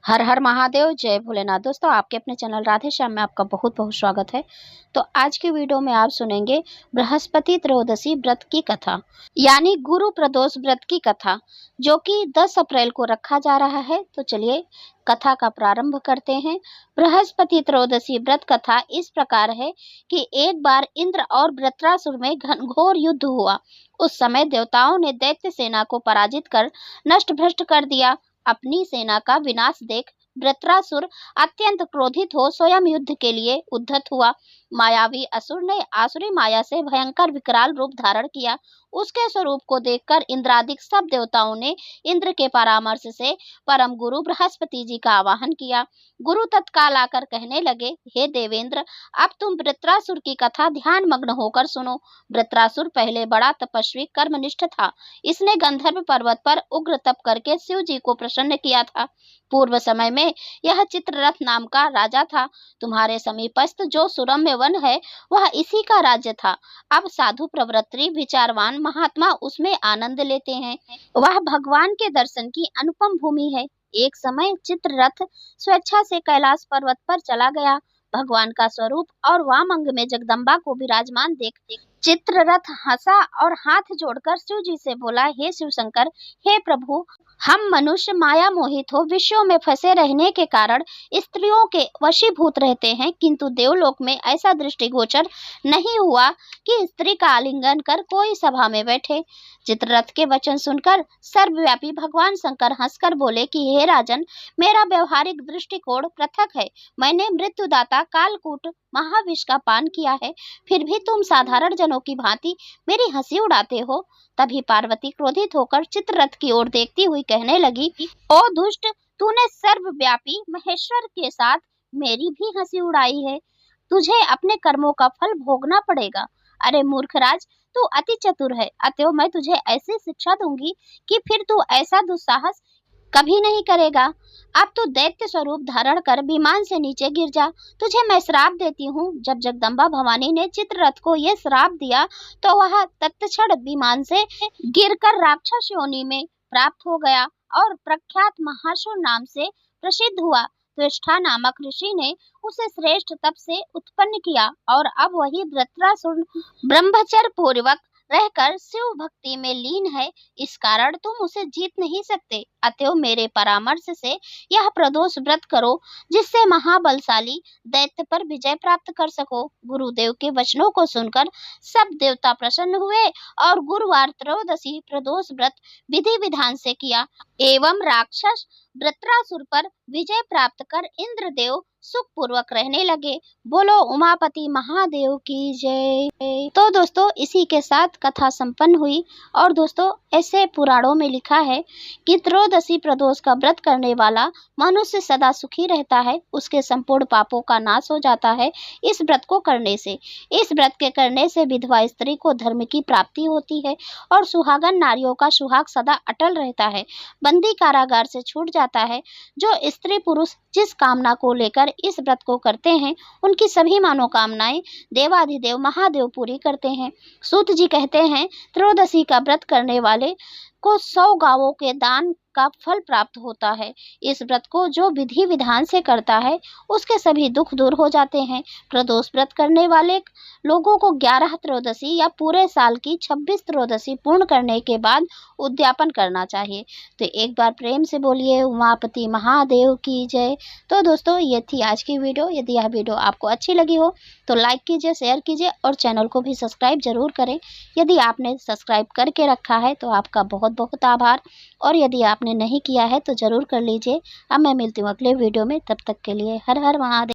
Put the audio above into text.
हर हर महादेव, जय भोलेनाथ। दोस्तों, आपके अपने चैनल राधे श्याम में आपका बहुत बहुत स्वागत है। तो आज की वीडियो में आप सुनेंगे बृहस्पति त्रयोदशी व्रत की कथा, यानी गुरु प्रदोष व्रत की कथा, जो कि 10 अप्रैल को रखा जा रहा है। तो चलिए कथा का प्रारंभ करते हैं। बृहस्पति त्रयोदशी व्रत कथा इस प्रकार है कि एक बार इंद्र और वृत्रासुर में घनघोर युद्ध हुआ। उस समय देवताओं ने दैत्य सेना को पराजित कर नष्ट भ्रष्ट कर दिया। अपनी सेना का विनाश देख वृत्रासुर अत्यंत क्रोधित हो स्वयं युद्ध के लिए उद्धत हुआ। मायावी असुर ने आसुरी माया से भयंकर विकराल रूप धारण किया। उसके स्वरूप को देखकर इंद्रादिक सब देवताओं ने इंद्र के परामर्श से परम गुरु बृहस्पति जी का आवाहन किया। गुरु तत्काल आकर कहने लगे, हे देवेंद्र, अब तुम वृत्रासुर की कथा ध्यान मग्न होकर सुनो। वृत्रासुर पहले बड़ा तपस्वी कर्मनिष्ठ था। इसने गंधर्व पर्वत पर उग्र तप करके शिव जी को प्रसन्न किया था। पूर्व समय में यह चित्ररथ नाम का राजा था। तुम्हारे समीपस्थ जो सुरम्य वन है वह इसी का राज्य था। अब साधु प्रवृत्ति विचारवान महात्मा उसमें आनंद लेते हैं। वह भगवान के दर्शन की अनुपम भूमि है। एक समय चित्ररथ स्वेच्छा से कैलाश पर्वत पर चला गया। भगवान का स्वरूप और वामंग में जगदम्बा को विराजमान देख चित्ररथ हंसा और हाथ जोड़कर शिव जी से बोला, हे शिव शंकर, हे प्रभु, हम मनुष्य माया मोहित हो विषयों में फंसे रहने के कारण स्त्रियों के वशीभूत रहते हैं, किंतु देवलोक में ऐसा दृष्टिगोचर नहीं हुआ कि स्त्री का आलिंगन कर कोई सभा में बैठे। चित्ररथ के वचन सुनकर सर्वव्यापी भगवान शंकर हंसकर बोले कि हे राजन, मेरा व्यवहारिक दृष्टिकोण पृथक है। मैंने मृत्युदाता कालकूट महाविष का पान किया है, फिर भी तुम साधारण जनों की भांति मेरी हंसी उड़ाते हो। तभी पार्वती क्रोधित होकर चित्ररथ की ओर देखती हुई कहने लगी, ओ दुष्ट, तूने सर्वव्यापी महेश्वर के साथ मेरी भी हंसी उड़ाई है। तुझे अपने कर्मों का फल भोगना पड़ेगा। अरे मूर्खराज, तू अति चतुर है, अतएव मैं तुझे ऐसी शिक्षा दूंगी कि फिर तू ऐसा दुस्साहस कभी नहीं करेगा। अब तू दैत्य स्वरूप धारण कर विमान से नीचे गिर जा। तुझे मैं श्राप देती हूँ। जब जगदम्बा भवानी ने चित्ररथ को यह श्राप दिया तो वह तत्क्षण विमान से गिरकर राक्षस योनि में प्राप्त हो गया और प्रख्यात महासुर नाम से प्रसिद्ध हुआ। त्वष्टा नामक ऋषि ने उसे श्रेष्ठ तप से उत्पन्न किया और अब वही वृत्रासुर ब्रह्मचर्य पूर्वक रहकर शिव भक्ति में लीन है। इस कारण तुम उसे जीत नहीं सकते। अतएव मेरे परामर्श से यह प्रदोष व्रत करो, जिससे महाबलशाली दैत्य पर विजय प्राप्त कर सको। गुरुदेव के वचनों को सुनकर सब देवता प्रसन्न हुए और गुरुवार त्रयोदशी प्रदोष व्रत विधि विधान से किया एवं राक्षस वृत्रासुर पर विजय प्राप्त कर इंद्रदेव सुख पूर्वक रहने लगे। बोलो उमापति महादेव की जय। तो दोस्तों, इसी के साथ कथा संपन्न हुई। और दोस्तों, ऐसे पुराणों में लिखा है कि त्रयोदशी प्रदोष का व्रत करने वाला मनुष्य सदा सुखी रहता है, उसके संपूर्ण पापों का नाश हो जाता है इस व्रत को करने से। इस व्रत के करने से विधवा स्त्री को धर्म की प्राप्ति होती है और सुहागन नारियों का सुहाग सदा अटल रहता है, बंदी कारागार से छूट जाता है। जो स्त्री पुरुष जिस कामना को लेकर इस व्रत को करते हैं, उनकी सभी मनोकामनाएं देवाधिदेव महादेव पूरी करते हैं। सूत जी कहते हैं, त्रयोदशी का व्रत करने वाले को 100 गायों के दान का फल प्राप्त होता है। इस व्रत को जो विधि विधान से करता है उसके सभी दुख दूर हो जाते हैं। प्रदोष व्रत करने वाले लोगों को 11 त्रयोदशी या पूरे साल की 26 त्रयोदशी पूर्ण करने के बाद उद्यापन करना चाहिए। तो एक बार प्रेम से बोलिए उमापति महादेव की जय। तो दोस्तों, ये थी आज की वीडियो। यदि यह वीडियो आपको अच्छी लगी हो तो लाइक कीजिए, शेयर कीजिए और चैनल को भी सब्सक्राइब जरूर करें। यदि आपने सब्सक्राइब करके रखा है तो आपका बहुत बहुत आभार, और यदि आपने नहीं किया है तो जरूर कर लीजिए। अब मैं मिलती हूँ अगले वीडियो में। तब तक के लिए हर हर महादेव।